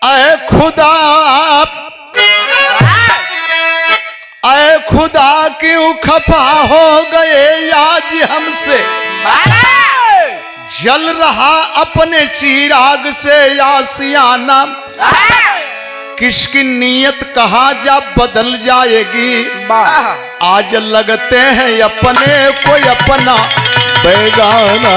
ऐ खुदा ऐ खुदा क्यों खफा हो गए आज हमसे, जल रहा अपने चिराग से आसियाना, किसकी नीयत कहाँ जा बदल जाएगी। आज लगते हैं अपने कोई अपना बेगाना।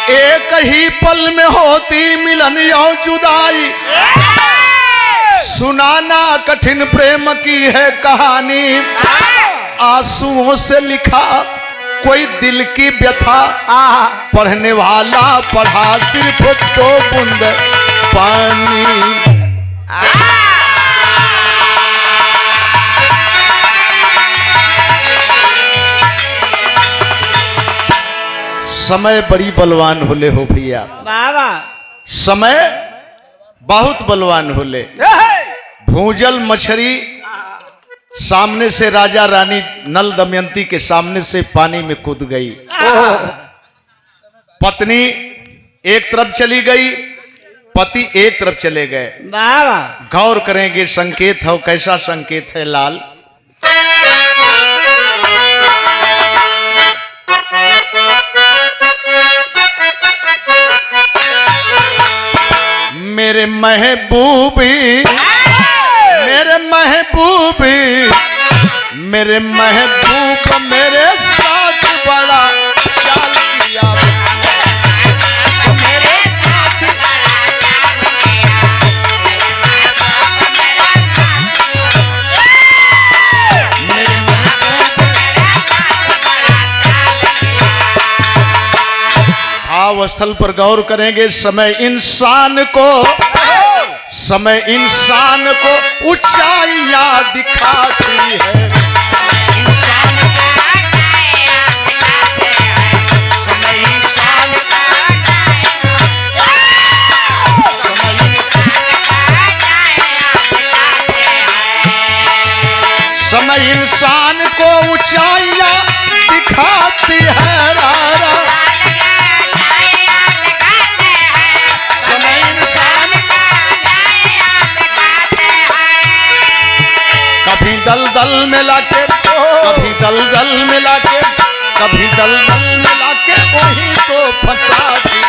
एक ही पल में होती मिलन या जुदाई, सुनाना कठिन प्रेम की है कहानी। आंसुओं से लिखा कोई दिल की व्यथा, पढ़ने वाला पढ़ा सिर्फ 2 बूंद पानी। समय बड़ी बलवान होले हो भैया, बाबा समय बहुत बलवान होले। भूजल मछली सामने से राजा रानी नल दमयंती के सामने से पानी में कूद गई। पत्नी एक तरफ चली गई, पति एक तरफ चले गए। बाबा गौर करेंगे संकेत हो, कैसा संकेत है लाल। मेरे महबूबी मेरे महबूबी मेरे महबूब मेरे साथ बड़ा चाल किया, मेरे साथ मेरे भावस्थल पर गौर करेंगे। समय इंसान को ऊंचाइयां दिखाती है। समय इंसान को ऊंचाइयां दिखाती है। समय इंसान कभी दलदल में लाके, कभी दलदल में लाके, कभी दलदल में लाके वही तो फंसाती।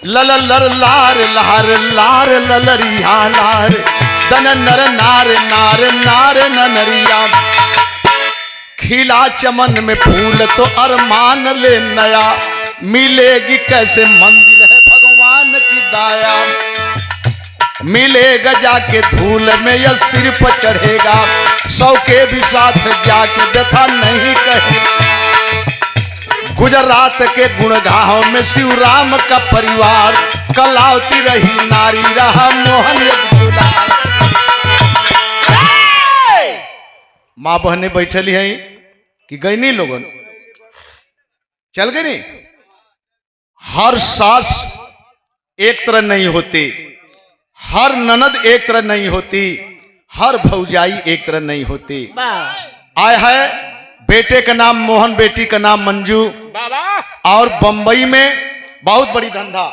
ललर लार लार लार ललरिया लार, दन नर नार नार नार नरिया। खिला चमन में फूल तो अरमान ले नया, मिलेगी कैसे मंजिल है भगवान की दाया। मिलेगा जाके धूल में या सिर पर चढ़ेगा, 100 के भी साथ जाके व्यथा नहीं कहे। गुजरात के गुणगाहों में शिवराम का परिवार, कलावती रही नारी रहा मोहन एक दुलार। माँ बहने बैठली है कि गई नहीं, लोगन चल गई नहीं। हर सास एक तरह नहीं होती, हर ननद एक तरह नहीं होती, हर भौजाई एक तरह नहीं होती। आए है बेटे का नाम मोहन, बेटी का नाम मंजू, और बंबई में बहुत बड़ी धंधा।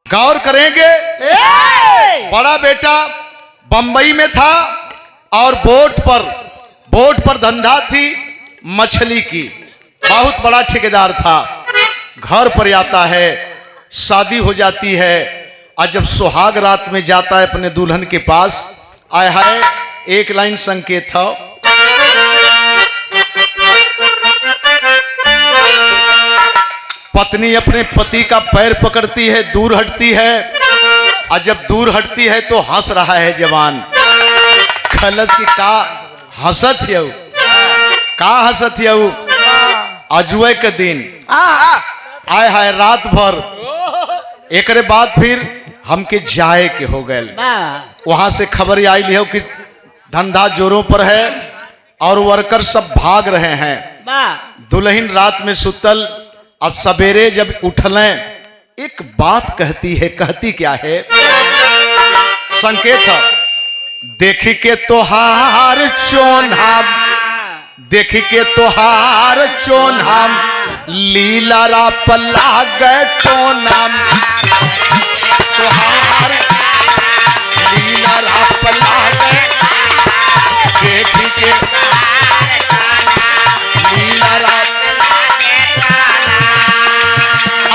गौर करेंगे, बड़ा बेटा बंबई में था और बोट पर धंधा थी मछली की, बहुत बड़ा ठेकेदार था। घर पर आता है, शादी हो जाती है, और जब सुहाग रात में जाता है अपने दुल्हन के पास, आए हाय एक लाइन संकेत था। पत्नी अपने पति का पैर पकड़ती है, दूर हटती है, और जब दूर हटती है तो हंस रहा है जवान। खलस की का हंसत यऊ, का हंसत यऊ। अजुए के दिन आए हाय रात भर, एक बाद फिर हमके जाए के हो गए। वहां से खबर आई लियो कि धंधा जोरों पर है और वर्कर सब भाग रहे हैं। दुल्हन रात में सुतल और सवेरे जब उठलें एक बात कहती है। कहती क्या है? संकेत देखी के तोहार चोन्हाम, देखी के तोहार चोन्हाम लीला रा पल्ला गए टोनाम, तोहार लीला रा पल्ला गए देखी के लीला रा।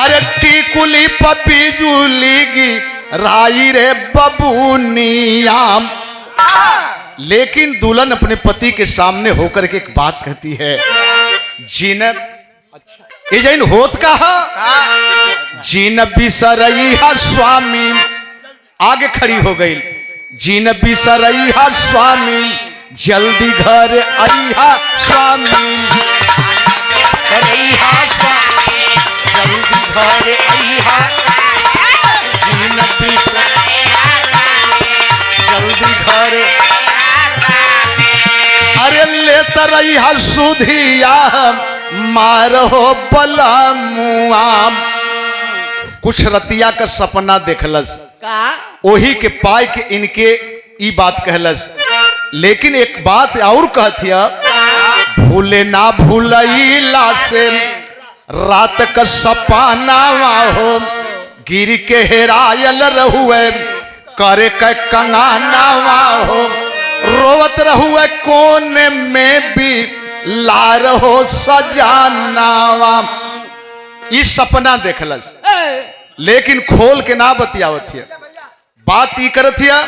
अरे टीकुली पपी जूलीगी राई रे बबूनियाम। लेकिन दुल्हन अपने पति के सामने होकर के एक बात कहती है। जीनब अच्छा ये जैन होत कहा जीन बिसरई हा स्वामी, आगे खड़ी हो गई। जीन बिसरई हा स्वामी जल्दी घर आई हा स्वामी, जल्दी घर आई हा जीन बिसरई जल्दी घर। अरे ले तरई हा सुधिया मारो बला मुआम। कुछ रतिया का सपना देखलस ओही के पाए के इनके ई बात कहलस। लेकिन एक बात और कहथिया भूले ना भूलैला से रात का सपना हो गिर के हेरायल रहुए करे के कंगाना हो रोवत रहुए कोने में भी लार हो सजानावा। इस सपना देखलस लेकिन खोल के ना बतियावत हिया। बात ई करत हिया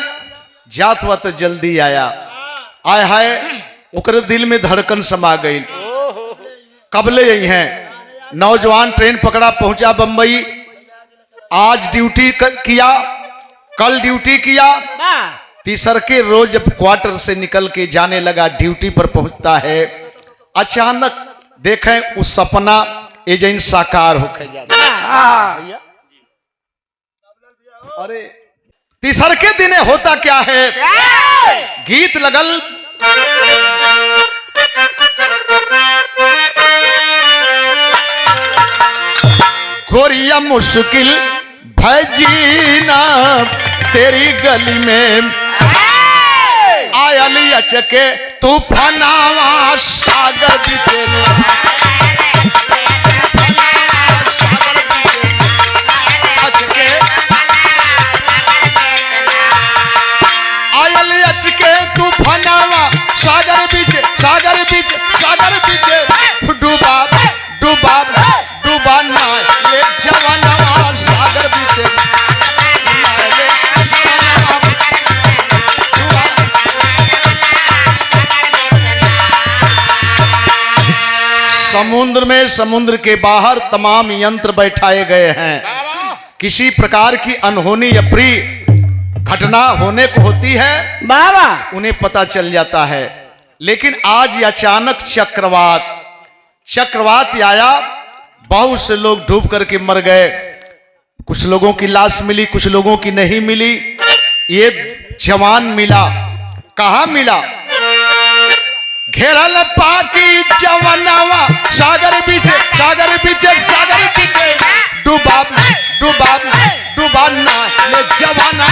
जात वत जल्दी आया आय हाय ओकर दिल में धड़कन समा गई। कबले यही हैं नौजवान ट्रेन पकड़ा पहुंचा बंबई। आज ड्यूटी किया कल ड्यूटी किया तीसर के रोज जब क्वार्टर से निकल के जाने लगा ड्यूटी पर पहुंचता है अचानक देखें उस सपना एजेंट साकार होके जाता है। अरे तीसर के दिन होता क्या है गीत लगल गोरिया मुश्किल भजीना तेरी गली में आयली अचके तूफानावा सागर बीते आयली अचके तूफानावा सागर बीचे सागर बीचे सागर बीचे डूबा डूबा डूबा ना ये जवानवा सागर बीचे समुद्र में समुद्र के बाहर तमाम यंत्र बैठाए गए हैं। किसी प्रकार की अनहोनी या प्रिय घटना होने को होती है बाबा उन्हें पता चल जाता है। लेकिन आज अचानक चक्रवात आया बहुत से लोग डूब करके मर गए। कुछ लोगों की लाश मिली कुछ लोगों की नहीं मिली। ये जवान मिला कहाँ मिला घेरल पाकी जवानावा सागर बीचे सागर बीचे सागर बीचे डूबा डूबा डूबा ना ले जवाना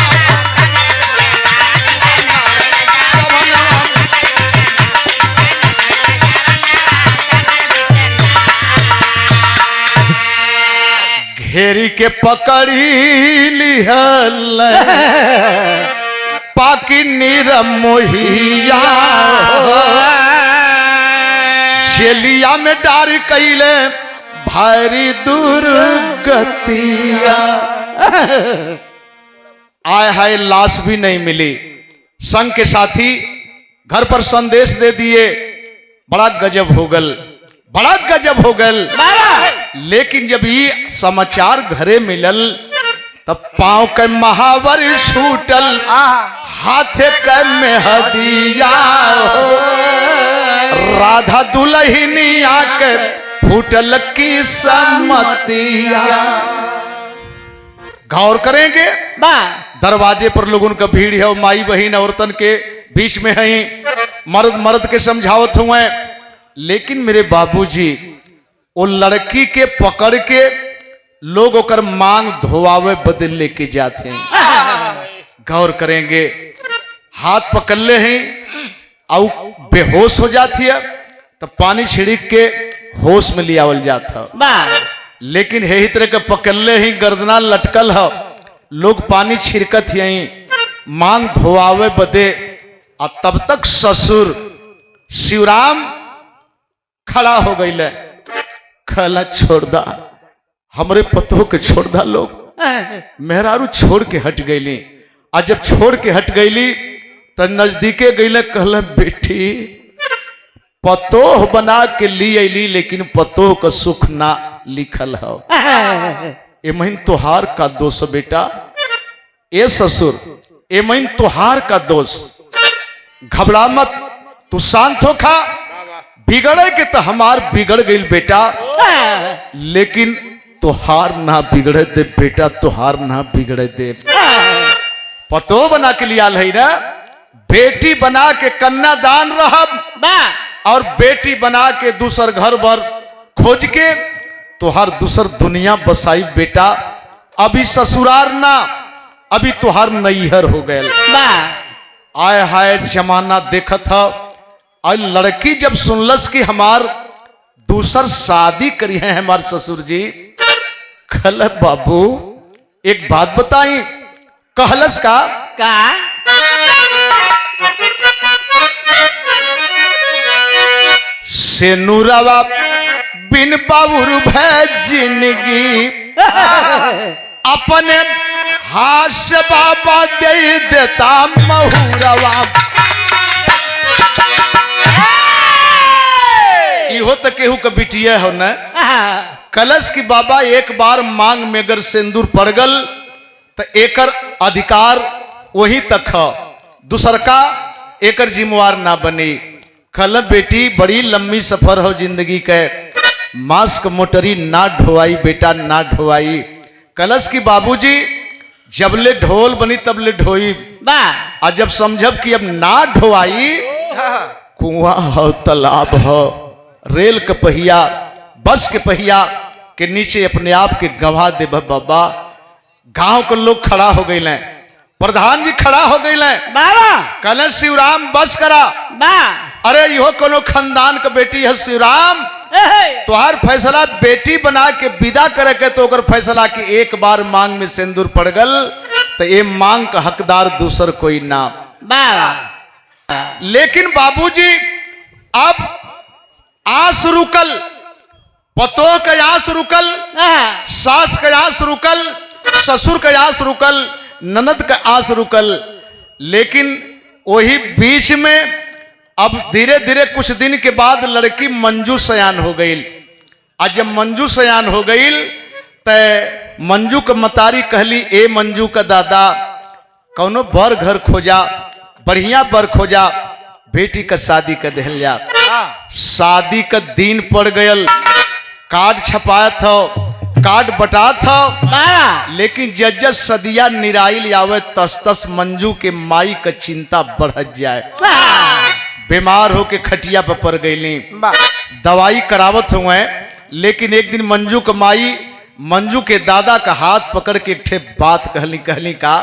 घेरी के पकड़ी लिहल पाकी निरमोहिया झेलिया में डार कैले भारी दुर्गतिया। आय हाय लाश भी नहीं मिली। संग के साथी घर पर संदेश दे दिए बड़ा गजब हो गल बड़ा गजब हो गल। लेकिन जब ये समाचार घरे मिलल तब पांव के महावर छूटल हाथे के मेहदिया राधा दुल्हनिया के फूटल की सम्मतिया। गौर करेंगे दरवाजे पर लोगों का भीड़ है माई बहन औरतन के बीच में है मर्द मर्द के समझावत हुए लेकिन मेरे बाबूजी वो लड़की के पकड़ के लोग ओकर मांग धोवावे बदल लेके जाते हैं। गौर करेंगे, हाथ पकड़ले हैं और बेहोश हो जाती है तो पानी छिड़क के होश में लियावल जाता। लेकिन यही तरह के पकड़ले ही गर्दना लटकल है, लोग पानी छिड़कत यहीं मांग धोआवे बदे। और तब तक ससुर शिवराम खड़ा हो गई, कहला छोड़ दा हमरे पतों के, छोड़ दा लोग। मेहरारू छोड़ के हट गईली। और जब छोड़ के हट गईली तो नजदीके गईले, कहला बेटी पतोह बना के ली अली, लेकिन पतोह का सुख ना लिखल है। ए महीन तुहार का दोष बेटा, ए ससुर ए महीन तुहार का दोष। घबरा मत, तू शांत हो खा। बिगड़े के तो हमार बिगड़ गई बेटा, लेकिन तुहार ना बिगड़े दे बेटा, तुहार ना बिगड़े दे। पतो बना के लिया है ना, बेटी बना के कन्यादान रहब और बेटी बना के दूसर घर भर खोज के तुहार दूसर दुनिया बसाई बेटा। अभी ससुरार ना, अभी तुहार नैहर हो गए। आय हाय जमाना देखत है। और लड़की जब सुनलस कि हमार दूसर शादी करी है हमार ससुर जी, कहल बाबू एक बात बताई। कहलस का सेनुरवा बिन बाबूर भै जिंदगी, अपने हाथ से बाबा दे देता महुरवा। इहो तो केहू का बिटिया हो न। कलश की बाबा एक बार मांग में अगर सिंदूर पड़ गल तो एकर अधिकार वही तक है, दूसर का एकर जिम्मेवार ना बनी। कल बेटी बड़ी लंबी सफर हो जिंदगी के, मास्क मोटरी ना ढोवाई बेटा ना ढोवाई। कलश की बाबूजी जबले ढोल बनी तबले ढोई, और जब समझब कि अब ना ढोवाई, कुआं हो तालाब हो, रेल के पहिया बस के पहिया के नीचे अपने आप के गवा दे बाबा। गांव के लोग खड़ा हो गए, प्रधान जी खड़ा हो गए, कल शिवराम बस करा। अरे यो कोनो खानदान का बेटी है शिवराम, तुहार फैसला बेटी बना के विदा करे के तो ओकर फैसला कि एक बार मांग में सिंदूर पड़ गल तो ये मांग का हकदार दूसर कोई ना। लेकिन बाबूजी अब आस रुकल, पतोह का आस रुकल, सास का आस रुकल, ससुर का आस रुकल, ननद का आस रुकल। लेकिन वही बीच में अब धीरे धीरे कुछ दिन के बाद लड़की मंजू सयान हो गई। आज जब मंजू सयान हो गई तो मंजू का मतारी कहली, ए मंजू का दादा कौनो बर घर खोजा, बढ़िया बर खोजा, बेटी का शादी कर दहल जा। शादी का दिन पड़ गयल, कार्ड छपाया था, कार्ड बटा था, लेकिन जज सदिया निराइल आवे तस तस मंजू के माई का चिंता बढ़ जाए। बीमार होके खटिया पर पड़ गई, दवाई करावत हुए। लेकिन एक दिन मंजू का माई मंजू के दादा का हाथ पकड़ के एक ठे बात कहली का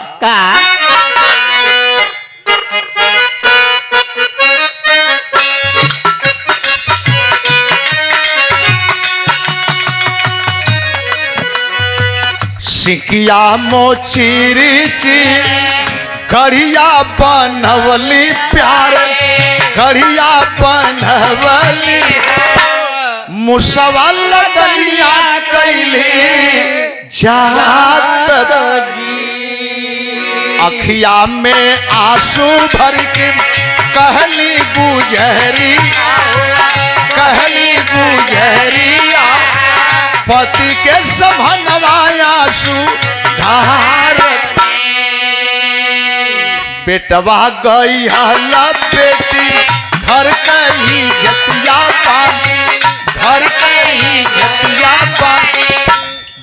सिकिया मोचीरी ची घड़िया बनवली प्यार, घड़िया बनवली मुसवा लगनिया कैली जात। अखिया में आंसू भर के कहली गुजरी, कहली गुजरिया पति के समनवाया सुधार। बेटवा गई हला बेटी घर कही जतिया पानी, घर कही जतिया पानी,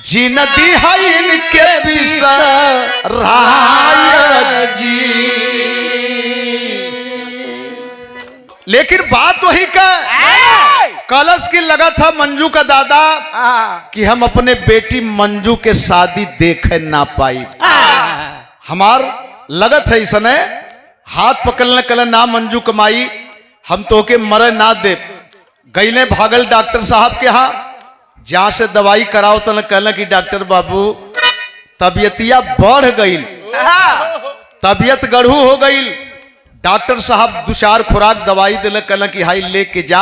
जिन दी है इनके विसर राय जी। लेकिन बात वही का कलश की लगा था मंजू का दादा कि हम अपने बेटी मंजू के शादी देख ना पाई। हमार लगत है इसने हाथ पकड़ने कल ना मंजू कमाई हम तो के मरे ना दे। गईले भागल डॉक्टर साहब के यहाँ जहां से दवाई कराओ तो कहला कि डॉक्टर बाबू तबियतिया बढ़ गई, तबियत गढ़ू हो गई। डॉक्टर साहब 2-4 खुराक दवाई दिले कहला कि हाई लेके जा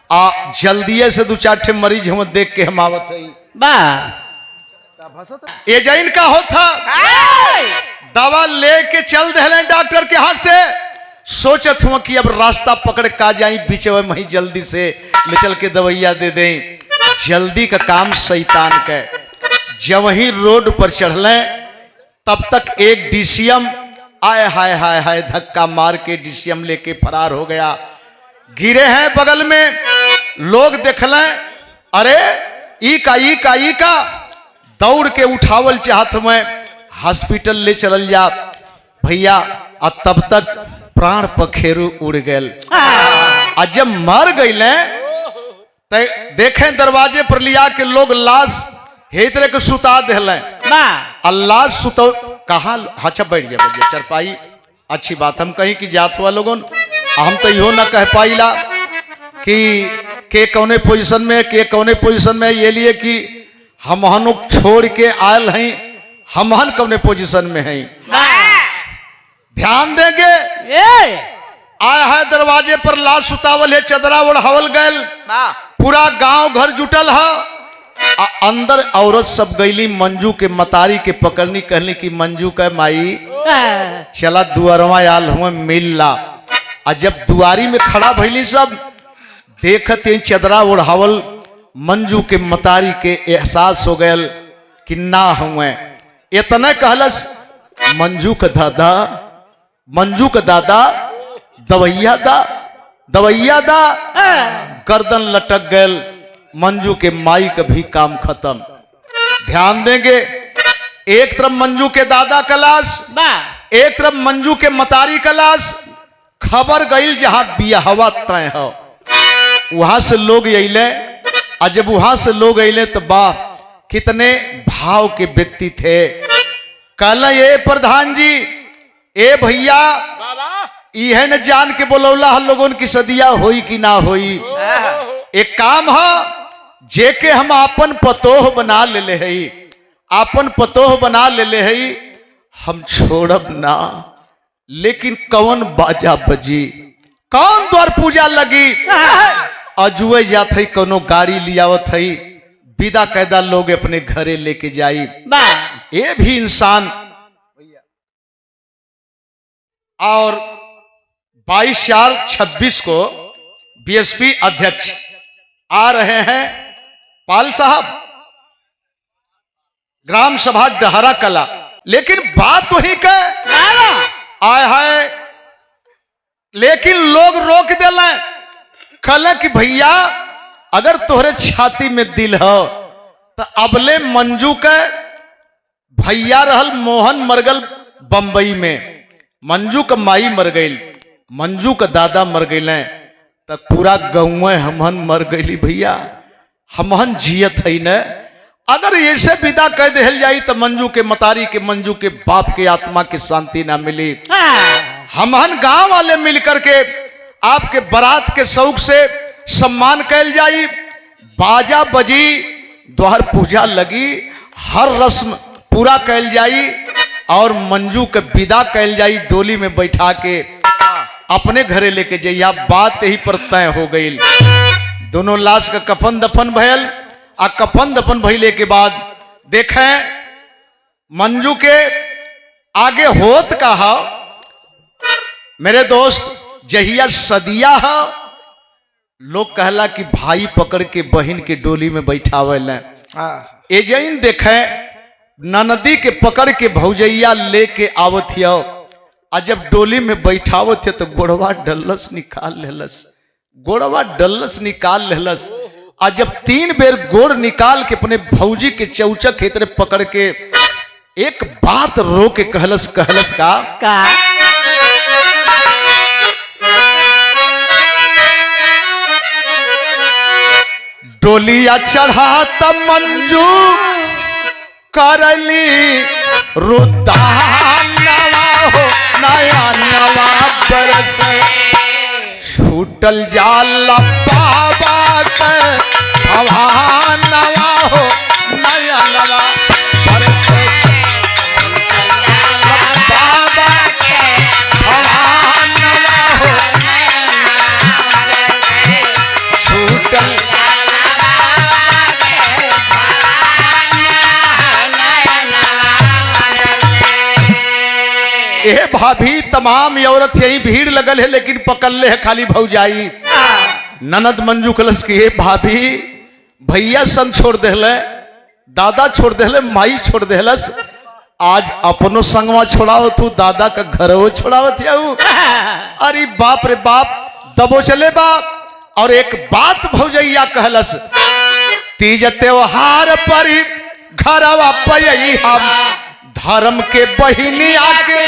आ जल्दिए से 2-4 ठे मरीज हम देख के हम आवत है। एजेंट का होता दवा लेके चल दे डॉक्टर के हाथ से। सोचत हुआ कि अब रास्ता पकड़ का जाई बीच में वहीं जल्दी से ले चल के दवाइया दे दें। जल्दी का काम शैतान के। जब वहीं रोड पर चढ़ले तब तक एक डीसीएम आए हाय हाय हाय धक्का मार के डीसीएम लेके फरार हो गया। गिरे हैं बगल में लोग देखले, अरे ई का दौड़ के उठावल चाहत में हॉस्पिटल ले चलल जा भैया। और तब तक प्राण पखेरु उड़ गए। जब मर गईले तो देखें दरवाजे पर लिया के लोग लाश हे तरह के सुता दिले। अल्लाह सुतो कहा अच्छा बैठ जाए चरपाई। अच्छी बात हम कहीं कि जात हुआ लोगों हम तो यो ना कह पाईला कि के कौने पोजीशन में के कौने पोजीशन में, ये लिए कि हम छोड़ के आयल हैं, हम कौने पोजीशन में हैं। ध्यान देंगे आया है दरवाजे पर लाश सुतावल है, चदरा ओढ़ावल गयल, पूरा गांव घर जुटल है। अंदर औरत सब गईली मंजू के मतारी के पकड़नी कहली कि मंजू का माई चला दुआरवा आल हुआ मिल ला। जब दुआरी में खड़ा भइली सब देखते चदरा ओढ़ावल मंजू के मतारी के एहसास हो गयल कि ना हुए। इतना कहलस मंजू का दादा दवैया दा गर्दन लटक गयल। मंजू के माई का भी काम खत्म। ध्यान देंगे एक तरफ मंजू के दादा का लाश, एक तरफ मंजू के मतारी का लाश। खबर गई जहां बियाहवा तय हो वहां से लोग अले। और जब वहां से लोग अले तो वाह कितने भाव के व्यक्ति थे। कहला ये प्रधान जी ए भैया यह न जान के बोलौला लोगों की सदिया होई कि ना होई। एक काम है जेके हम आपन पतोह बना ले हई, आपन पतोह बना ले हई, हम छोड़ब ना। लेकिन कौन बाजा बजी, कौन द्वार पूजा लगी, अजुए जात है कोनो गाड़ी लियावत है, विदा कैदा लोग अपने घरे लेके जाई। ये भी इंसान। और 22/4/26 को बीएसपी अध्यक्ष आ रहे हैं पाल साहब, ग्राम सभा डहरा कला। लेकिन बात वही का आए है, लेकिन लोग रोक दिले। कहला कि भैया अगर तोहरे छाती में दिल हो तो अबले मंजू के भैया रहल मोहन मरगल बंबई में, मंजू का माई मर गई, मंजू का दादा मर गए, तक पूरा गाँव हमहन मर गई भैया, हमहन जियत है न। अगर ऐसे विदा कह दिल जाई तो मंजू के मतारी के मंजू के बाप के आत्मा की शांति ना मिली। हमहन गांव वाले मिलकर के आपके बारात के शौक से सम्मान कैल जाई, बाजा बजी, द्वार पूजा लगी, हर रस्म पूरा कैल जाई और मंजू के विदा कैल जाई, डोली में बैठा के अपने घरे लेके जाइया। बात यही पर तय हो गई। दोनों लाश का कफन दफन भयल। आ कफन दफन भइले के बाद देखें मंजू के आगे होत का है मेरे दोस्त जहिया सदिया है, लोग कहला कि भाई पकड़ के बहन के डोली में बैठावल। एजेंट देखें ननदी के पकड़ के भौजैया लेके आवत हो, और जब डोली में बैठावत थे तो गोड़वा डल्लस निकाल लेलस, गोड़वा डल्लस निकाल लेलस। और जब 3 बेर गोड़ निकाल के अपने भौजी के चौचक खेतरे पकड़ के एक बात रो के कहलस का डोलिया चढ़ा त मंजू करली रुदानवा हो नया नवा बरस छूटल जाला बाबा के भवानवा हो नया नवा बरस बाबा के भवानवा हो छूटल ए भाभी तमाम औरत यही भीड़ लगल है लेकिन पकड़ ले है खाली भौजाई। ननद मंजू कलश की भाभी भैया संग छोड़ देले, दादा छोड़ देले, माई छोड़ देलस, आज अपनो संगवा छोड़ाओ तू दादा का घर वो छोड़ावत याऊ। अरे बाप रे बाप दबो चले बाप। और एक बात भौजैया कहलस तीज त्योहार पर घरवा पयई हम धर्म के बहिनी आके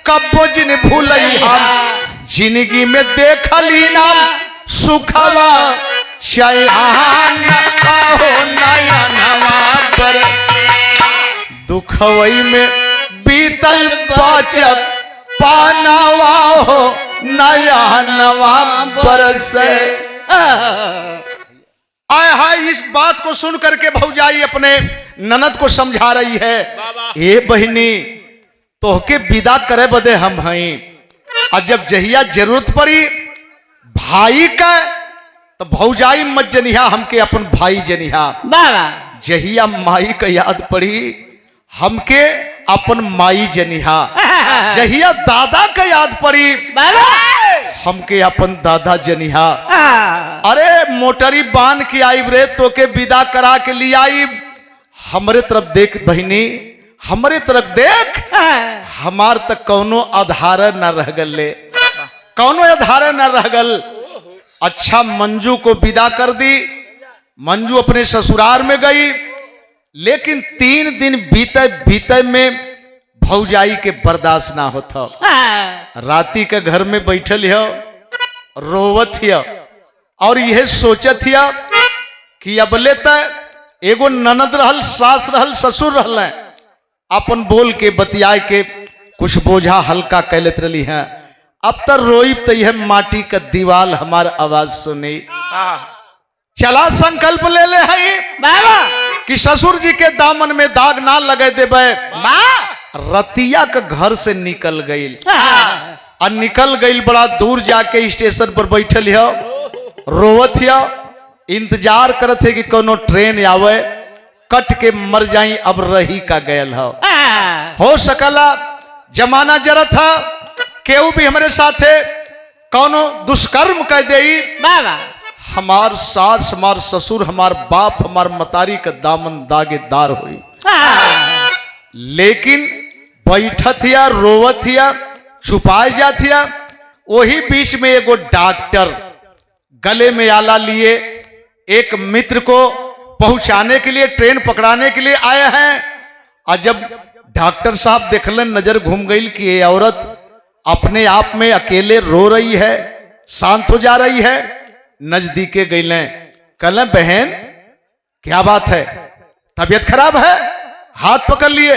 कब्बो जिन भूलई हम जिंदगी में देखली नाम सुखवा चैन हो नया नवा पर दुखवई में बीतल बचब पानावा हो नया नवा बरस। आय हाय इस बात को सुन करके भौजाई अपने ननद को समझा रही है, ए बहिनी तोहके विदा करे बदे हम हई और जब जहिया जरूरत पड़ी भाई का तो भौजाई मत जनिहा हमके अपन भाई जनिहा। जहिया माई का याद पड़ी हमके अपन माई जनिहा। जहिया दादा का याद पड़ी हमके अपन दादा जनिहा। अरे मोटरी बांध के आई रे तो के विदा करा के लिए आई। हमरे तरफ देख बहिनी, हमरे तरफ देख, हमार तक कौनो आधार न रह गल ले, कौनो आधार न रह गल। अच्छा मंजू को विदा कर दी, मंजू अपने ससुराल में गई, लेकिन 3 दिन बीते बीते में भौजाई के बर्दाश्त ना होता। राती के घर में बैठल हो रोवत हिया और यह सोचत हिया कि अबले तक एगो ननद रहल, सास रहल, ससुर रहल, अपन बोल के बतिया के कुछ बोझा हल्का कैलत रही है। अब तक रोई तो यह माटी का दीवाल हमार आवाज सुनी। चला संकल्प ले ले है कि ससुर जी के दामन में दाग ना लगे देबे। रतिया के घर से निकल गई और निकल गई बड़ा दूर जाके स्टेशन पर बैठल हो रोवत हो, इंतजार करत है कि कोनो ट्रेन आवे, कट के मर जाई अब रही का गयल हो सकला जमाना जरा था केहू भी हमारे साथे कोनो दुष्कर्म कह दे, हमार सास, हमार ससुर, हमार बाप, हमार मतारी का दामन दागेदार हुई। लेकिन बैठत या रोवत या छुपाए जात या। वही बीच में एगो डॉक्टर गले में आला लिए एक मित्र को पहुंचाने के लिए, ट्रेन पकड़ाने के लिए आए हैं। और जब डॉक्टर साहब देखलन, नजर घूम गई कि ये औरत अपने आप में अकेले रो रही है, शांत हो जा रही है। नजदीके गईले, कहले बहन क्या बात है, तबीयत खराब है? हाथ पकड़ लिए,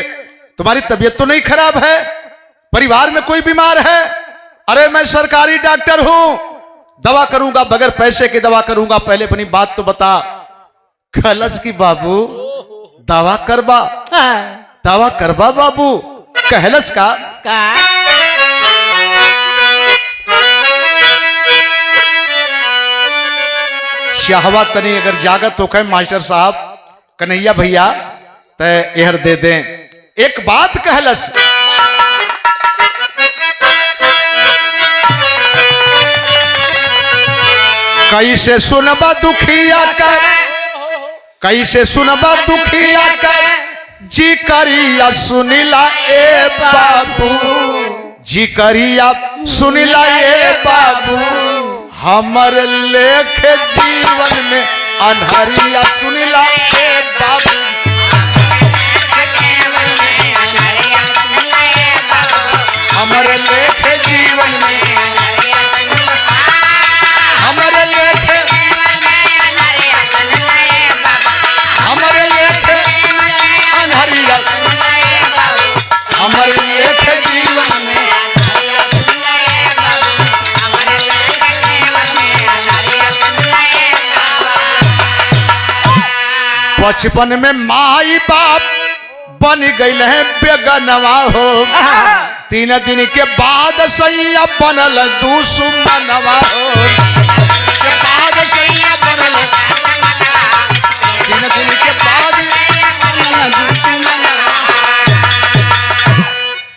तुम्हारी तबीयत तो नहीं खराब है, परिवार में कोई बीमार है? अरे मैं सरकारी डॉक्टर हूं, दवा करूंगा, बगैर पैसे के दवा करूंगा, पहले अपनी बात तो बता। खलस की बाबू दवा करबा, दवा करबा बाबू। कहलस का शाहवा तनी अगर जागत हो कहे मास्टर साहब, कन्हैया भैया तय एहर दे दें। एक बात कहलस, कैसे सुनबा दुखिया का, कैसे सुनबा दुखिया का, जी करिया सुनिला ए बाबू, जी करिया सुनिला ए बाबू, हमर लेख जीवन में अनहरिया सुनिला ए बाबू, हमर लेख जीवन में, हमर लेख बचपन में माई बाप बन गई है बेगनवा हो, 3 दिन के बाद सैया बनल दुश्मनवा हो, के बाद सैया बनल 3 दिन के बाद।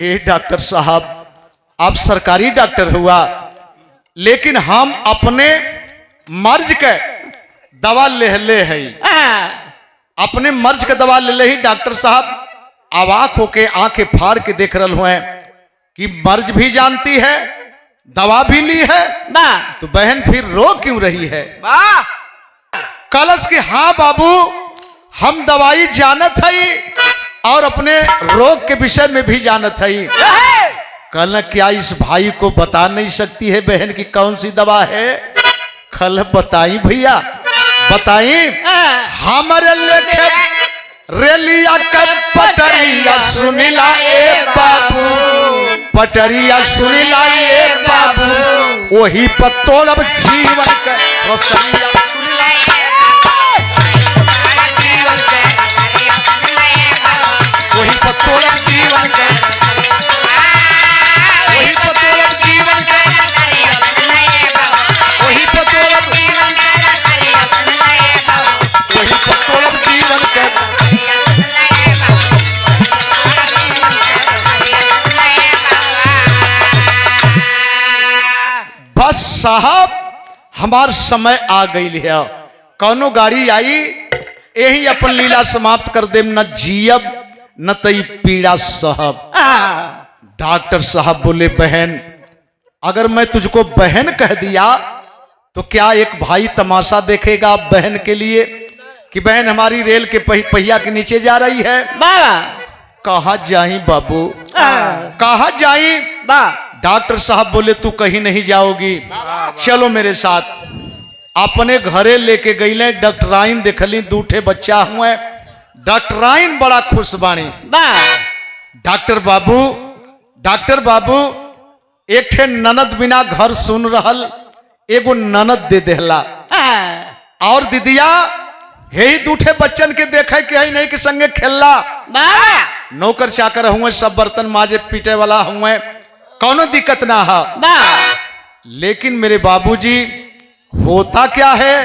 ए डॉक्टर साहब, आप सरकारी डॉक्टर हुआ, लेकिन हम अपने मर्ज के दवा ले है, अपने मर्ज के दवा ले ही डॉक्टर साहब अवाक होके आंखें फाड़ के देख रहे हुए कि मर्ज भी जानती है, दवा भी ली है, तो बहन फिर रो क्यों रही है? कलश के हाँ बाबू, हम दवाई जानत है और अपने रोग के विषय में भी जानत है। कल क्या इस भाई को बता नहीं सकती है बहन की कौन सी दवा है? कल बताई भैया, बताई। हमारे लेखे रेलिया का पटरिया सुनिला ए बाबू, पटरिया सुनिला ए बाबू, वही पत्तोल अब जीवन का रसलिया सुनिला वही पत्तोल अब जीवन का, वही पत्तोल अब जीवन का, वही पत्तोल अब जीवन का, वही पत्तोल अब जीवन का। बस साहब हमार समय आ गई है, कौनो गाड़ी आई यही अपन लीला समाप्त कर दे, न जियब न तई पीड़ा साहब। डॉक्टर साहब बोले बहन, अगर मैं तुझको बहन कह दिया तो क्या एक भाई तमाशा देखेगा बहन के लिए कि बहन हमारी रेल के पहिया के नीचे जा रही है? कहाँ जाई बाबू, कहाँ जाई? डॉक्टर साहब बोले तू कहीं नहीं जाओगी, चलो मेरे साथ। अपने घरे लेके गईले, डॉक्टराइन देखली, 2 बच्चा हुए। डॉक्टराइन बड़ा खुश बाणी। डॉक्टर बाबू एक ठे ननद बिना घर सुन रहल, एगो ननद दे देहला। और दीदिया यही 2 बच्चन के देखे कि ही नहीं के संगे खेलला। नौकर चाकर हुए, सब बर्तन माजे पीटे वाला हुए, कौनो दिक्कत ना है। लेकिन मेरे बाबूजी होता क्या है,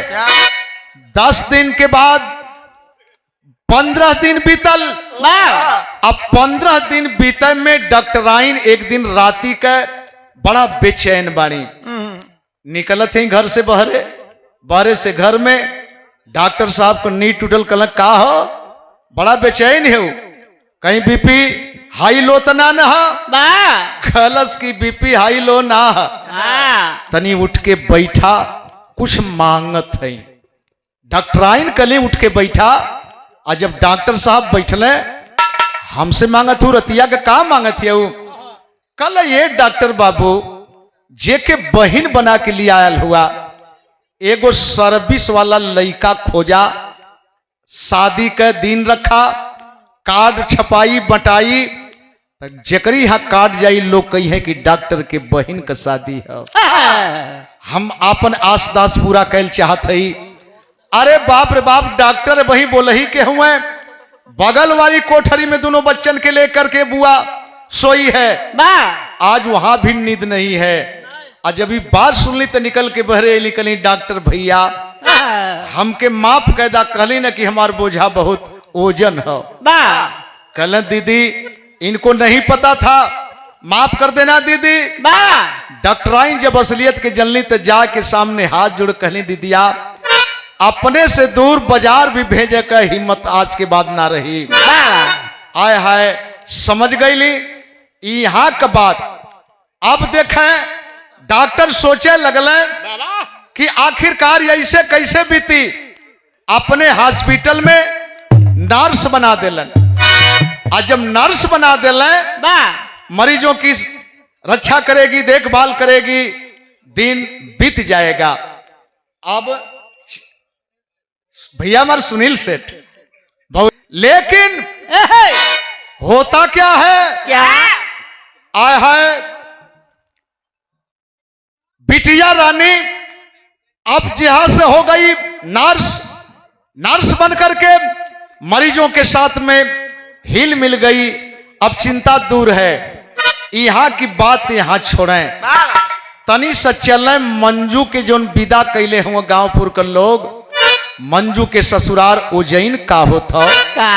10 दिन के बाद 15 दिन बीतल। अब 15 दिन बीते में डॉक्टराइन एक दिन राती का बड़ा बेचैन बाणी, निकलत है घर से बहरे से घर में। डॉक्टर साहब को नींद टूटल, कल का हो बड़ा बेचैन है, कहीं बीपी हाई लो तो ना खलस की बीपी हाई लो ना, तनी उठ के बैठा, कुछ मांगत है। डॉक्टराइन कल उठ के बैठा, और जब डॉक्टर साहब बैठले, हमसे मांगत हूँ रतिया का काम मांगत है? कल ये डॉक्टर बाबू जे के बहन बना के लिए आयल हुआ, एगो सर्विस वाला लड़का खोजा, शादी का दिन रखा, कार्ड छपाई बटाई, जेकरी यहाँ कार्ड जाई लोग कही है कि डॉक्टर के बहन का शादी है। हम अपन आस दास पूरा कैल चाहत है। अरे बाप रे बाप, डॉक्टर वही बोलही के हुए, बगल वाली कोठरी में दोनों बच्चन के लेकर के बुआ सोई है। आज वहां भी नींद नहीं है। आज जब बात सुन ली तो निकल के बहरे निकली, डॉक्टर भैया हमके माफ कैदा, कहली न कि हमार बोझा बहुत ओजन है। कहल दीदी इनको नहीं पता था, माफ कर देना दीदी। डॉक्टराइन जब असलियत के जनली तो जाके सामने हाथ जोड़ कहली, दीदिया अपने से दूर बाजार भी भेजे का हिम्मत आज के बाद ना रही। आय हाय, समझ गईली यहाँ का बात। अब देखें डॉक्टर सोचे लगले कि आखिरकार ऐसे कैसे बीती। अपने हॉस्पिटल में नर्स बना देलन, और जब नर्स बना देलन, मरीजों की रक्षा करेगी, देखभाल करेगी, दिन बीत जाएगा। अब भैया हमारे सुनील सेठ, लेकिन होता क्या है, क्या आय है बिटिया रानी अब जहां से हो गई नर्स, नर्स बन करके मरीजों के साथ में हिल मिल गई। अब चिंता दूर है, यहाँ की बात यहाँ छोड़ें, तनी से चले मंजू के जो विदा कैले हुए गांवपुर के लोग। मंजू के ससुराल उज्जैन का होता का?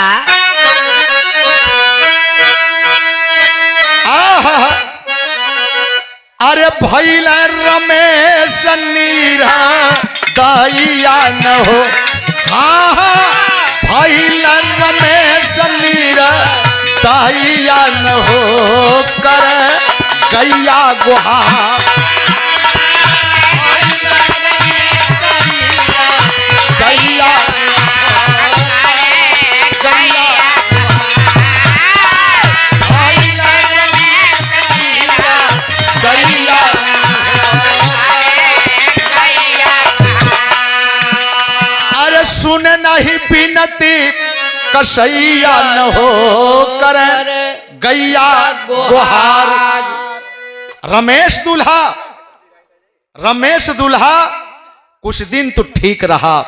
अरे भैल रमेश नीरा दैया न हो, हाँ भैल रमेश नीरा दैया न हो, कर गैया गुहा गैया सुन नहीं बिनती कसैया न हो, कर गैया गुहार। रमेश दुल्हा कुछ दिन तो ठीक रहा,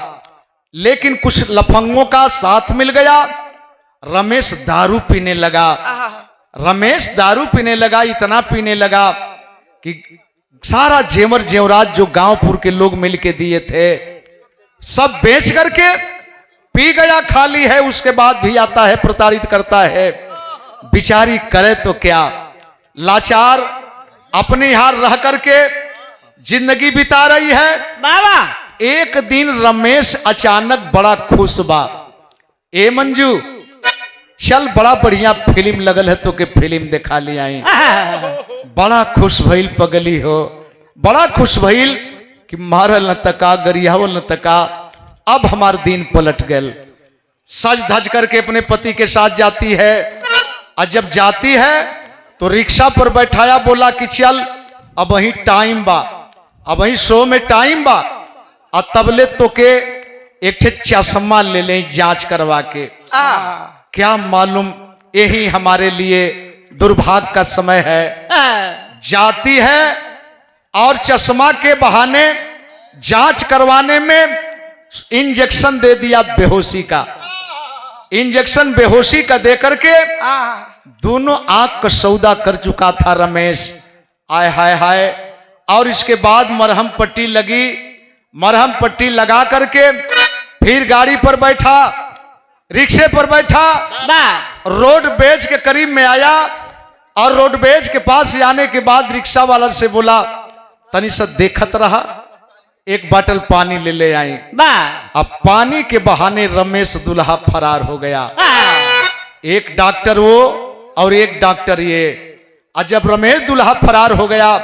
लेकिन कुछ लफंगों का साथ मिल गया। रमेश दारू पीने लगा, इतना पीने लगा कि सारा जेवर जेवरात जो गांवपुर के लोग मिलके दिए थे सब बेच करके पी गया। खाली है, उसके बाद भी आता है, प्रताड़ित करता है। बिचारी करे तो क्या, लाचार अपने यहां रह करके जिंदगी बिता रही है। बाबा एक दिन रमेश अचानक बड़ा खुश बा, ए मंजू चल बड़ा बढ़िया फिल्म लगल है तो के फिल्म दिखा ले आई। बड़ा खुश भइल पगली हो, बड़ा खुश भइल कि मारल न तका गरियावल न तका, अब हमार दिन पलट गल। सज धज करके अपने पति के साथ जाती है, और जब जाती है तो रिक्शा पर बैठाया, बोला कि चल अब वही टाइम बा, अब वही शो में टाइम बा, और तबले तो के एक ठे चश्मा ले लें जांच करवा के। क्या मालूम यही हमारे लिए दुर्भाग्य का समय है। जाती है और चश्मा के बहाने जांच करवाने में इंजेक्शन दे दिया बेहोशी का। इंजेक्शन बेहोशी का दे करके दोनों आंख का सौदा कर चुका था रमेश। आय हाय हाय। और इसके बाद मरहम पट्टी लगी, मरहम पट्टी लगा करके फिर गाड़ी पर बैठा, रिक्शे पर बैठा, रोड बेच के करीब में आया, और रोड बेच के पास आने के बाद रिक्शा वाला से बोला तनी सा देखत रहा, एक बोतल पानी ले आई। अब पानी के बहाने रमेश दुल्हा फरार हो गया। एक डॉक्टर वो और एक डॉक्टर ये। और जब रमेश दुल्हा फरार हो गया,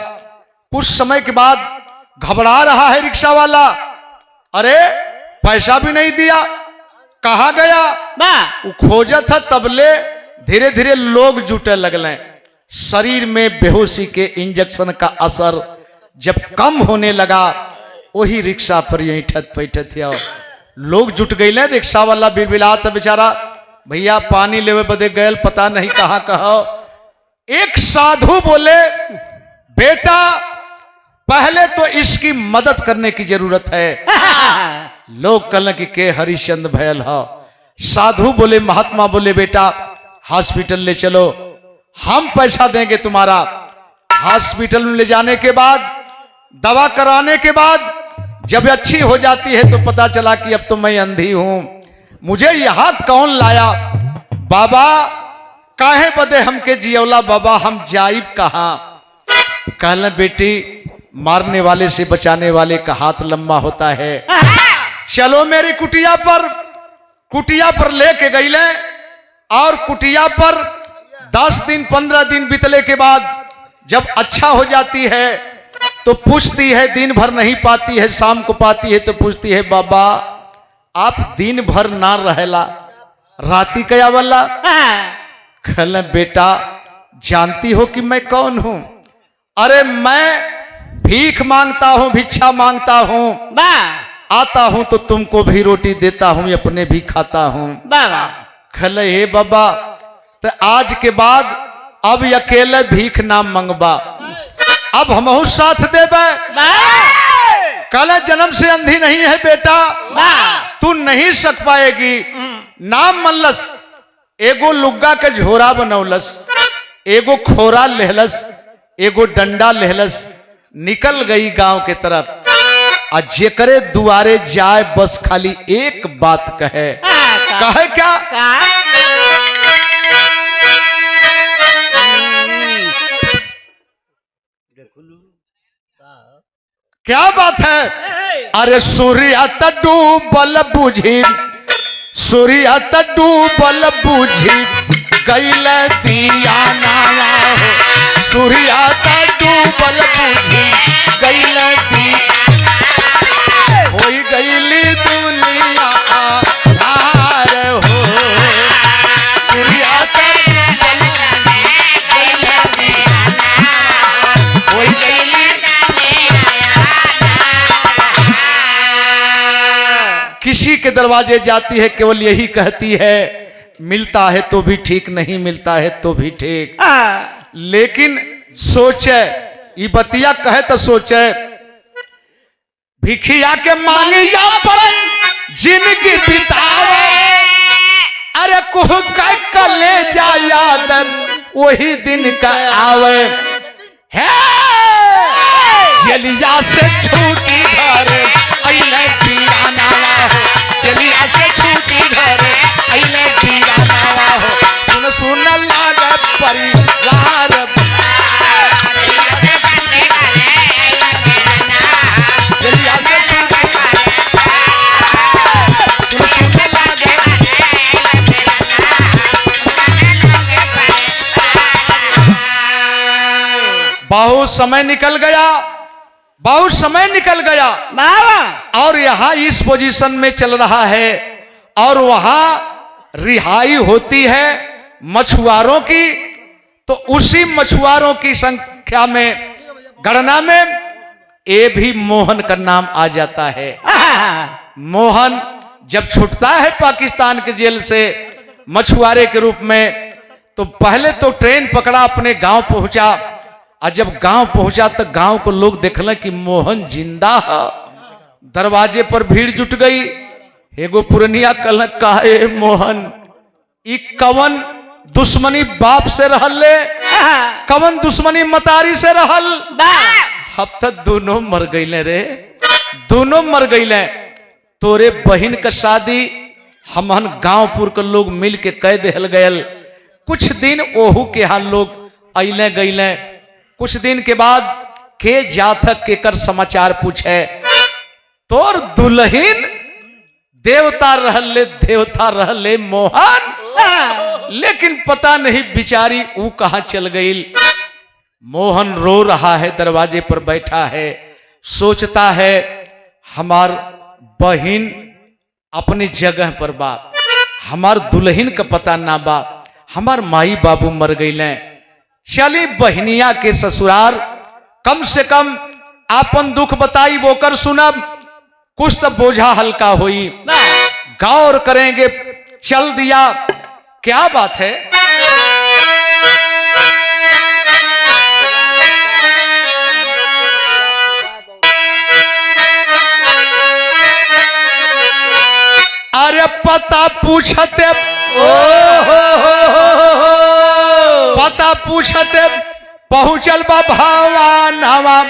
कुछ समय के बाद घबरा रहा है रिक्शा वाला, अरे पैसा भी नहीं दिया, कहाँ गया? वो खोजत था, तबले धीरे धीरे लोग जुटे लगले। शरीर में बेहोशी के इंजेक्शन का असर जब कम होने लगा, वही रिक्शा पर यही ठत पैठत थे, लोग जुट गए। रिक्शा वाला बिलबिलात बेचारा, भैया पानी लेवे बदे गयल, पता नहीं कहाँ कहो। एक साधु बोले, बेटा पहले तो इसकी मदद करने की जरूरत है। लोग कहले कि के हरिश्चंद्र भयल हो। साधु बोले, महात्मा बोले, बेटा हॉस्पिटल ले चलो, हम पैसा देंगे तुम्हारा। हॉस्पिटल में ले जाने के बाद, दवा कराने के बाद जब अच्छी हो जाती है तो पता चला कि अब तो मैं अंधी हूं, मुझे यहां कौन लाया? बाबा काहे बदे हमके जियौला बाबा, हम जाइब कहां? कहले बेटी मारने वाले से बचाने वाले का हाथ लंबा होता है, चलो मेरी कुटिया पर लेके गईले। और कुटिया पर 10 दिन 15 दिन बीतने के बाद जब अच्छा हो जाती है तो पूछती है, दिन भर नहीं पाती है, शाम को पाती है तो पूछती है, बाबा आप दिन भर ना रहेला, राती कया वाला? कहले बेटा जानती हो कि मैं कौन हूं? अरे मैं भीख मांगता हूं, भिक्षा मांगता हूं, आता हूं तो तुमको भी रोटी देता हूं, अपने भी खाता हूं। कहले हे बाबा, तो आज के बाद अब अकेले भीख ना मंगबा, अब हमहू साथ देबे। कहले जन्म से अंधी नहीं है बेटा, तू नहीं सक पाएगी। नाम मनलस, एगो लुग्गा के झोरा बनौलस, एगो खोरा लेहलस, एगो डंडा लेहलस, निकल गई गांव के तरफ। आ जेकरे दुआरे जाए बस खाली एक बात कहे, कहे क्या? क्या बात है? अरे सूर्य डूबल बुझी, सूर्य डूबल बुझी गईल दिया नावा हो, सूर्य डूबल बुझी गईल हो गईली दुनिया आधार हो, सूर्य डूबल गईल हो गईली। किसी के दरवाजे जाती है केवल यही कहती है, मिलता है तो भी ठीक, नहीं मिलता है तो भी ठीक। लेकिन सोचे, ये बतिया कहे तो सोचे, भिखिया के मांगिया पर जिंदगी बितावे, अरे कुह का ले जा याद वही दिन का आवे है, जलिया से छूटी घर अइले पीराना हो, जलिया से छूटी घर अइले पीराना हो, सुन सुन लागे परिवार, जलिया से छूटी सुन सुन लागे। बहुत समय निकल गया, बहुत समय निकल गया और यहां इस पोजीशन में चल रहा है और वहां रिहाई होती है मछुआरों की। तो उसी मछुआरों की संख्या में, गणना में ये भी मोहन का नाम आ जाता है। मोहन जब छूटता है पाकिस्तान के जेल से मछुआरे के रूप में, तो पहले तो ट्रेन पकड़ा, अपने गांव पहुंचा, और जब गांव पहुंचा तो गांव को लोग देखल कि मोहन जिंदा है। दरवाजे पर भीड़ जुट गई। एगो पुरनिया कहल, काहे मोहन, ई कवन दुश्मनी बाप से रहल ले, कवन दुश्मनी मतारी से रहल, अब तक दोनों मर गईले रे, दोनों मर गईले। तोरे बहन का शादी हमन गांवपुर के लोग मिल के कह देहल गयल। कुछ दिन ओहू के यहाँ लोग अइले गईले। कुछ दिन के बाद के जातक के कर समाचार पूछे, तोर दुल्हन देवता रहले, देवता रहले मोहन, लेकिन पता नहीं बिचारी ऊ कहां चल गई। मोहन रो रहा है, दरवाजे पर बैठा है, सोचता है हमार बहन अपनी जगह पर बा, हमार दुल्हन का पता ना बा, हमार माई बाबू मर गईले, चली बहनिया के ससुराल, कम से कम आपन दुख बताई बोकर सुनब, कुछ तो बोझा हल्का हुई, गौर करेंगे। चल दिया, क्या बात है। अरे पता पूछते, पता पूछते पहुंचल बा भवानवा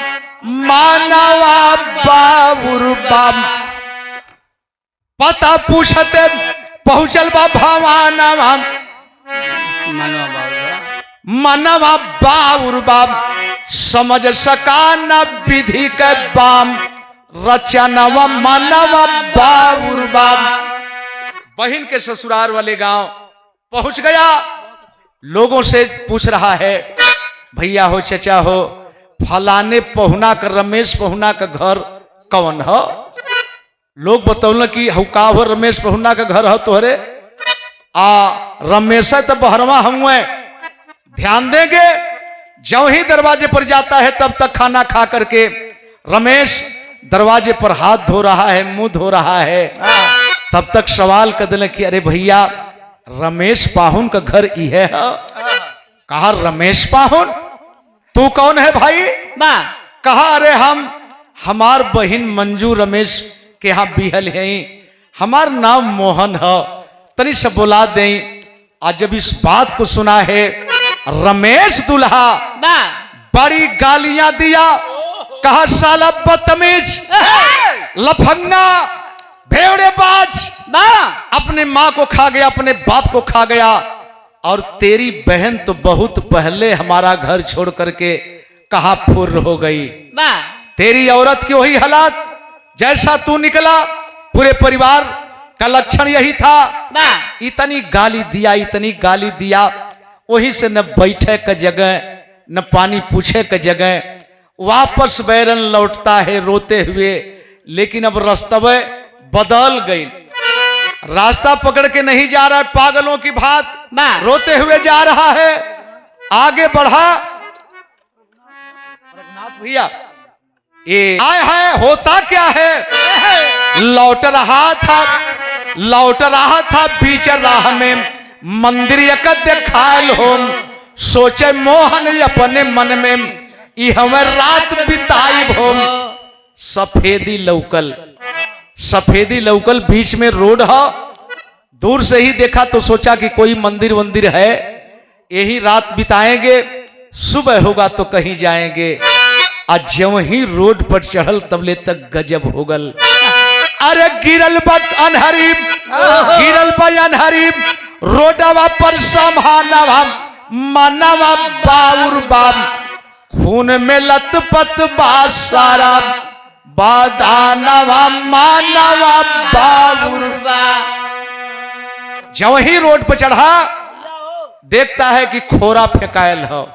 मानवा बाबुर बाम, पता पूछते पहुंचल बा भवानवा मनवा बाबुर बाम, समझ सका न विधि के बाम, रचनवा मनवा बाबुर बाम। बहन के ससुराल वाले गांव पहुंच गया, लोगों से पूछ रहा है, भैया हो, चचा हो, फलाने पहुना का, रमेश पहुना का घर कौन हो? लोग बतौल कि हुका हो, रमेश पहुना का घर हो तोहरे, रमेश तो बहरवा हम ध्यान देंगे। जो ही दरवाजे पर जाता है तब तक खाना खा करके रमेश दरवाजे पर हाथ धो रहा है, मुंह धो रहा है, तब तक सवाल कर दिले कि अरे भैया रमेश पाहुन का घर यह है? कहा रमेश पाहुन, तू कौन है भाई? कहा अरे हम हमार बहन मंजू रमेश के यहाँ बिहल है, हमार नाम मोहन है, तनी से बुला दें। आज जब इस बात को सुना है रमेश दुल्हा बड़ी गालियां दिया, कहा साला बदतमीज, लफंगा, भेड़ेबाज, अपने माँ को खा गया, अपने बाप को खा गया, और तेरी बहन तो बहुत पहले हमारा घर छोड़ करके कहां फुर्र हो गई। तेरी औरत की वही हालत, जैसा तू निकला पूरे परिवार का लक्षण यही था। इतनी गाली दिया, इतनी गाली दिया, वहीं से न बैठे का जगह न पानी पूछे का जगह, वापस बैरन लौटता है रोते हुए। लेकिन अब रास्ता बदल गई, रास्ता पकड़ के नहीं जा रहा है, पागलों की भांत रोते हुए जा रहा है। आगे बढ़ा भैया, ये आए है, होता क्या है, लौट रहा था बीच राह में, मंदिर एक देखायल हो, सोचे मोहन अपने मन में, ई हमें रात बिताई हो। सफेदी लौकल बीच में रोड है, दूर से ही देखा तो सोचा कि कोई मंदिर वंदिर है, यही रात बिताएंगे, सुबह होगा तो कहीं जाएंगे। आज जब ही रोड पर चढ़ल तबले तक गजब हो गल। अरे गिरल बट अनहरी रोडवा पर समानवा मनवा बाउर बाब, खून में लतपत बासारा बादानवा मानवा बाउर। जब ही रोड पर चढ़ा देखता है कि खोरा फेंकायल हो,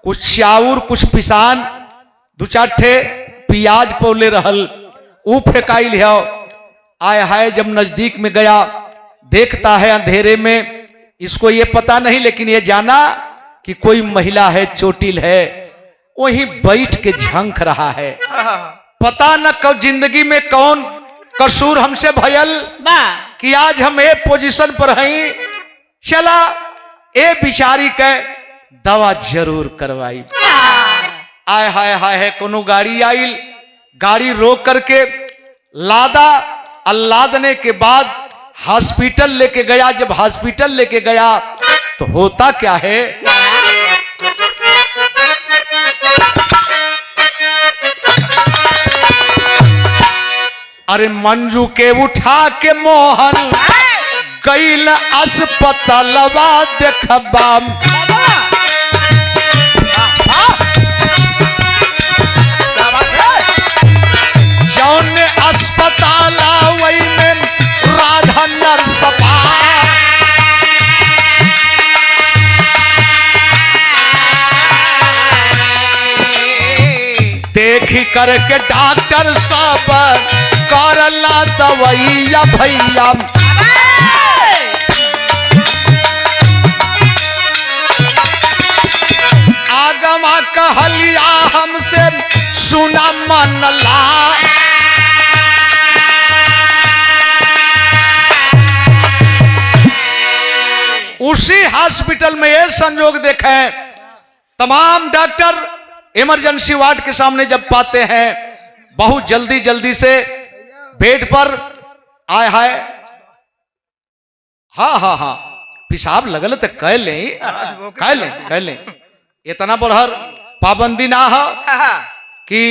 कुछ चाउर, कुछ पिसान, दो चार ठे पियाज पौले रहल, ऊ फेंकाइल है। आय हाय, जब नजदीक में गया देखता है अंधेरे में, इसको ये पता नहीं लेकिन ये जाना कि कोई महिला है, चोटिल है, वहीं बैठ के झंक रहा है। पता न कब जिंदगी में कौन कसूर हमसे भयल कि आज हम ए पोजीशन पर हैं। चला ए बिचारी के दवा जरूर करवाई। आय हाय हाय है, कोनो गाड़ी आइल, गाड़ी रोक करके लादा, लादने के बाद हॉस्पिटल लेके गया। जब हॉस्पिटल लेके गया तो होता क्या है, अरे मंजू के उठा के मोहन गईल अस्पतालवा देखबा। जौन अस्पताल वही में राधा नरसपा, देखी करके डॉक्टर सब करला दवैया भैया। आगमा कहलिया हमसे सुना मनला, उसी हॉस्पिटल में ये संजोग देखे, तमाम डॉक्टर इमरजेंसी वार्ड के सामने जब पाते हैं, बहुत जल्दी जल्दी से बेड पर आए हाय, हाँ पेशाब लगल तो कह लें, इतना बढ़र पाबंदी ना हो कि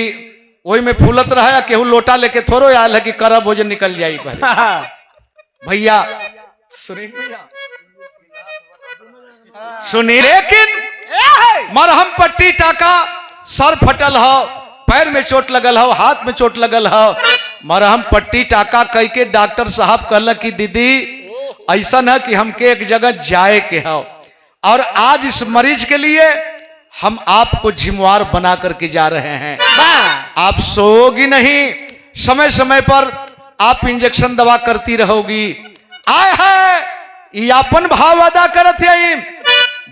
वही में फूलत रहे, केहू लोटा लेके थोड़ो आयल है कि कर भोजन निकल जाई। भैया सुनी, लेकिन मरहम पट्टी टाका, सर फटल हो, पैर में चोट लगल हो, हाथ में चोट लगल हो, मरहम पट्टी टाका कह के डॉक्टर साहब कहल कि दीदी ऐसा है कि हमके एक जगह जाए के हो, और आज इस मरीज के लिए हम आपको जिम्मेवार बना करके जा रहे हैं। आप सोओगी नहीं, समय समय पर आप इंजेक्शन दवा करती रहोगी। आए है ये अपन भाव अदा करत है,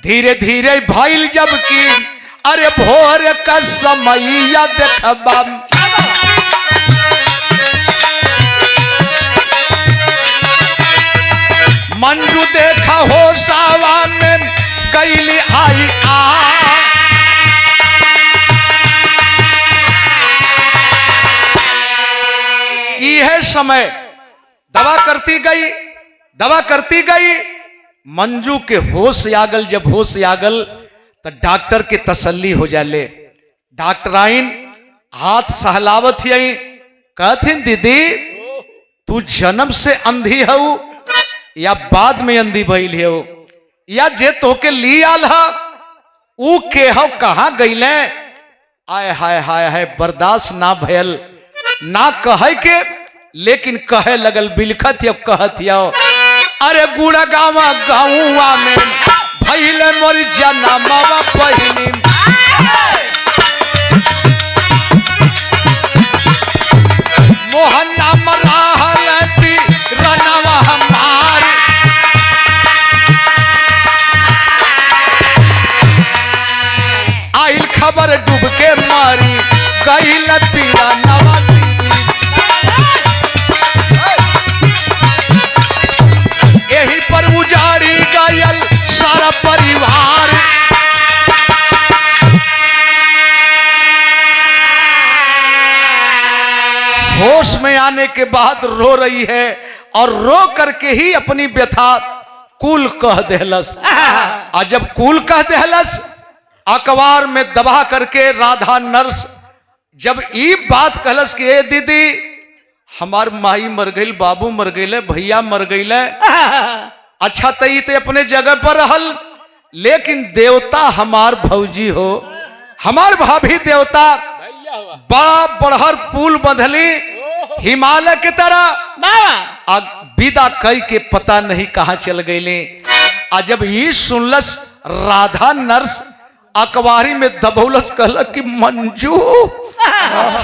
धीरे धीरे भइल जबकि अरे भोर का समैया देखबा। मंजू देखा हो सावा में कैली आई आ, यह समय दवा करती गई, दवा करती गई, मंजू के होश आगल। जब होश आगल तो डॉक्टर के तसल्ली हो जाले। डॉक्टर आइन हाथ सहलावत ही कहथिन दीदी तू जन्म से अंधी हो या बाद में अंधी भइल हो, या जे तोके ली आल है ऊ के हो कहाँ गईले। आय हाय हाय हाय बर्दाश्त ना भयल, ना कहे के लेकिन कहे लगल बिलखत अब कहत हो, अरे गुड़गावा गाँवा में भइले मोर जनमवा पहिली। मोहन नाम राहल पी रनवा हमार। आइल खबर डूब के मारी गईल पीरा नवा दीदी। यही पर उजाड़ी गयल सारा परिवार। होश में आने के बाद रो रही है और रो करके ही अपनी व्यथा कुल कह देहलस। और जब कुल कह देहलस अखबार में दबा करके राधा नर्स जब ये बात कहलस कि ए दीदी हमार माई मर गई, बाबू मर गई, भैया मर गई। अच्छा तई ते अपने जगह पर रहल, लेकिन देवता हमार भौजी हो, हमार भाभी देवता बड़ा बड़हर पुल बंधली हिमालय की तरह। विदा कई के पता नहीं कहां चल गईले। आ जब ये सुनलस राधा नर्स अखबारी में दबौलस कहल कि मंजू,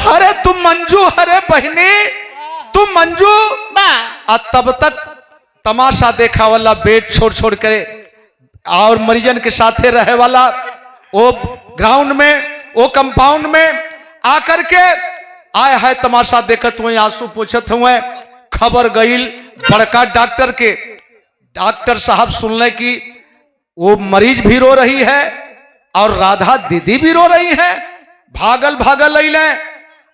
अरे तुम मंजू, अरे बहनी तुम मंजू। आ तब तक तमाशा देखा वाला बेड छोड़ छोड़ करे और मरीजन के साथे रहे वाला वो ग्राउंड में वो कंपाउंड में आकर के आए है तमाशा देखत हुए आंसू पूछत हुए। खबर गईल बड़का डॉक्टर के। डॉक्टर साहब सुनले कि वो मरीज भी रो रही है और राधा दीदी भी रो रही है। भागल भागल अइले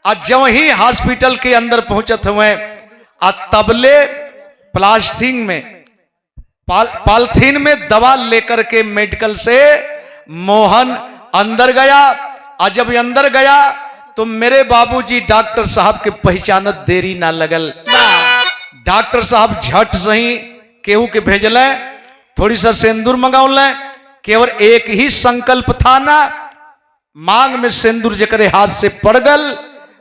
और जब ही हॉस्पिटल के अंदर पहुंचत हुए आ तबले पॉलिथीन में दवा लेकर के मेडिकल से मोहन अंदर गया। और जब अंदर गया तो मेरे बाबूजी डॉक्टर साहब के पहचानत देरी ना लगल। डॉक्टर साहब झट सही केहू के भेजले, थोड़ी सा सिंदूर मंगाउले। केवल एक ही संकल्प था ना, मांग में सिंदूर जकरे हाथ से पड़ गल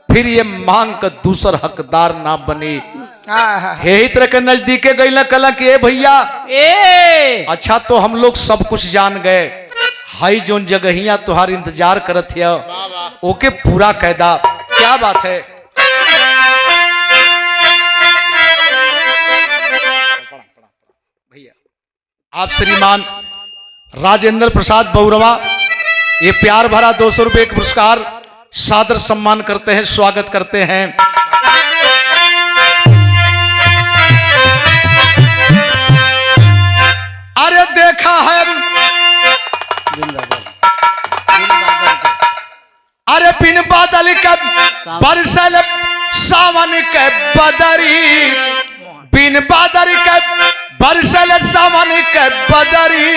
फिर ये मांग का दूसर हकदार ना बनी। यही तरह के नजदीके गई ना कला कि ए भैया अच्छा तो हम लोग सब कुछ जान गए, हाई जोन जगहिया तुहार इंतजार करत है ओके पूरा कैदा। क्या बात है। भैया आप श्रीमान राजेंद्र प्रसाद बौरवा ये प्यार भरा 200 रुपए का पुरस्कार सादर सम्मान करते हैं, स्वागत करते हैं। अरे देखा है अरे बिन बादल के बरसल सावन के बदरी, बिन बादल के बरसल सावन के बदरी।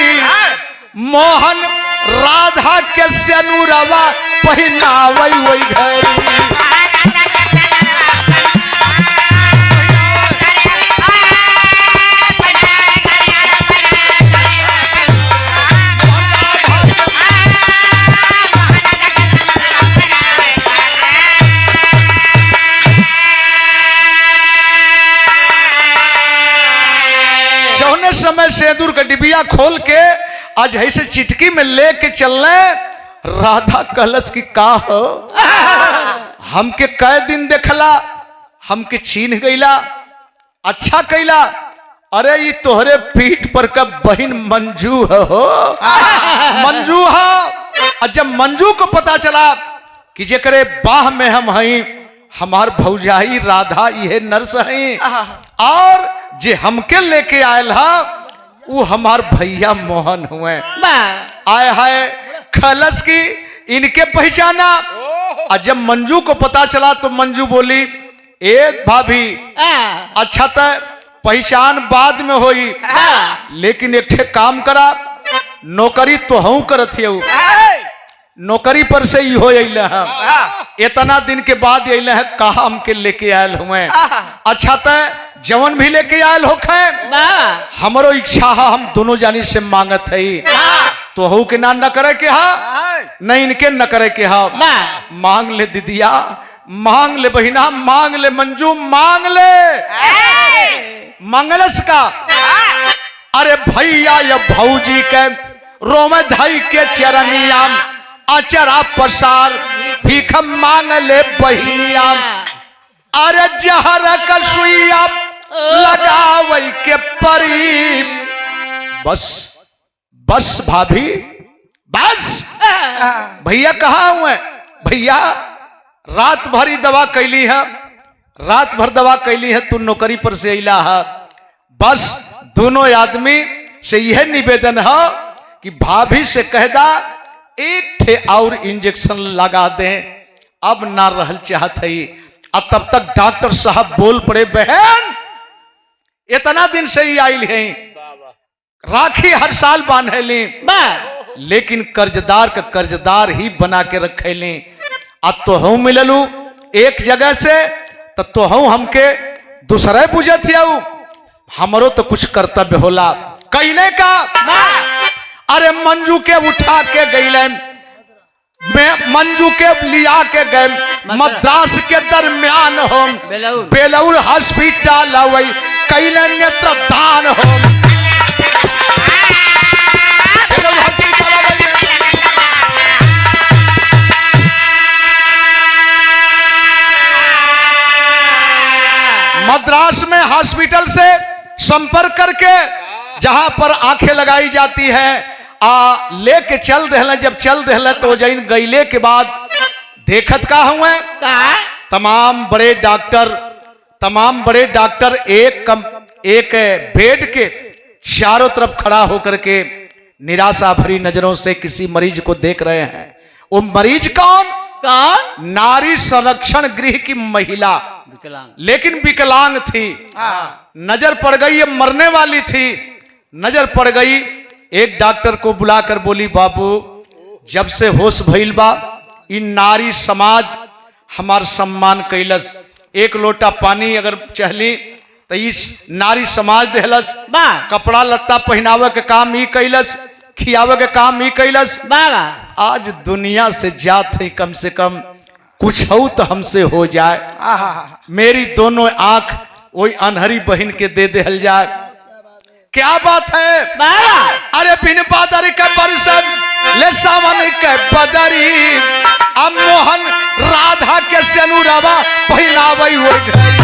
मोहन राधा के सनुरवा पहनावई वही घरी। सोने समय सेंदूर का डिबिया खोल के आज ऐसे चिटकी में लेके चलने। राधा कलश की का हो हमके कई दिन देखला, हमके छीन गईला, अच्छा कैला। अरे ये तोहरे पीठ पर का बहन मंजू हो, मंजू हो। और जब मंजू को पता चला कि जेकरे बाह में हम हई हमार भौजाई राधा ये नर्स हई और जे हमके लेके आयल हा वो हमार भैया मोहन हुए। आए हाय खलस की इनके पहचाना। और जब मंजू को पता चला तो मंजू बोली ए भाभी अच्छा तो पहचान बाद में होई, लेकिन एक ठे काम करा, नौकरी तो हूं करत है, नौकरी पर से ही हो है, इतना दिन के बाद अल है, कहा हमके लेके आयल हुए। अच्छा तय जवन भी लेके आयल हो खे, हमरो इच्छा है हम दोनों जानी से मांगत है, तो हूँ के ना न करे के हा, नहीं इनके न करे के हा। मांग ले दीदिया, मांग ले बहिना, मांग ले मंजू, मांग ले मंगलस का। अरे भैया या भौजी के रोम धई के चरनिया, अचरा पसार भीख मांग ले बहिनिया। अरे जहर का सुइया लगावई के परी, बस बस भाभी बस। भैया कहाँ हुए? भैया रात भर ही दवा कैली है, रात भर दवा कैली है, तू नौकरी पर से अला है। बस दोनों आदमी से यह निवेदन है कि भाभी से कह दा एक ठे और इंजेक्शन लगा दें, अब ना रहल चाहत है। अब तब तक डॉक्टर साहब बोल पड़े, बहन इतना दिन से ही आई है, राखी हर साल बांधे ली, लेकिन कर्जदार का कर्जदार ही बना के रखे ली। अब तो हम मिललू एक जगह से, तो हम हमके दूसरे बुझे थे, हमरो तो कुछ कर्तव्य होला कहने का। अरे मंजू के उठा के गईले, मंजू के लिया के गए मद्रास के दरमियान हो, बेलौर हॉस्पिटल वही कैले नेत्रदान हो। मद्रास में हॉस्पिटल से संपर्क करके जहां पर आंखें लगाई जाती है, लेके चल दहले। जब चल दहले तो जैन गईले के बाद देखत का हुए, तमाम बड़े डॉक्टर एक बेड के चारों तरफ खड़ा होकर के निराशा भरी नजरों से किसी मरीज को देख रहे हैं। वो मरीज कौन? नारी संरक्षण गृह की महिला, लेकिन विकलांग थी। नजर पड़ गई, ये मरने वाली थी, नजर पड़ गई। एक डॉक्टर को बुलाकर बोली, बाबू जब से होश भइल बा, इन नारी समाज हमार सम्मान कैलस, एक लोटा पानी अगर चहली तो इस नारी समाज देहलस, कपड़ा लत्ता पहनावे के काम ही कैलस, खियावे के काम ही कैलस। आज दुनिया से जात है, कम से कम कुछ हो तो हमसे हो जाए। मेरी दोनों आंख वही अनहरी बहन के दे देहल जाए। क्या बात है? अरे बिन बादरी के बरसन ले सावन के बदरी, अब मोहन राधा के सेनुरवा पहनावई हो गई।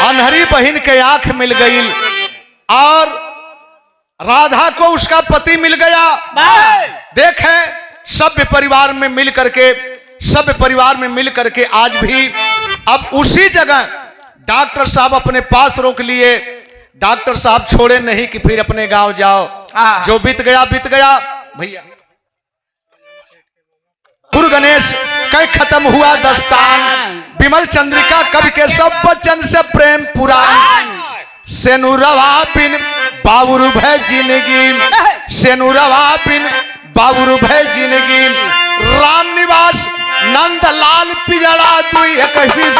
अनहरी बहन के आंख मिल गई और राधा को उसका पति मिल गया। देखे सभ्य परिवार में मिल करके आज भी अब उसी जगह डॉक्टर साहब अपने पास रोक लिए। डॉक्टर साहब छोड़े नहीं कि फिर अपने गांव जाओ, जो बीत गया भैया। गुरु गणेश कई खत्म हुआ दस्तान, विमल चंद्रिका कवि के सब बच्चन से प्रेम पुराण। सेनुरवा बिन बाबुरु भय जिंदगी, सेनुरवा बिन बाबुरु भय जिंदगी। राम निवास नंदलाल पिजड़ा दुई एक ही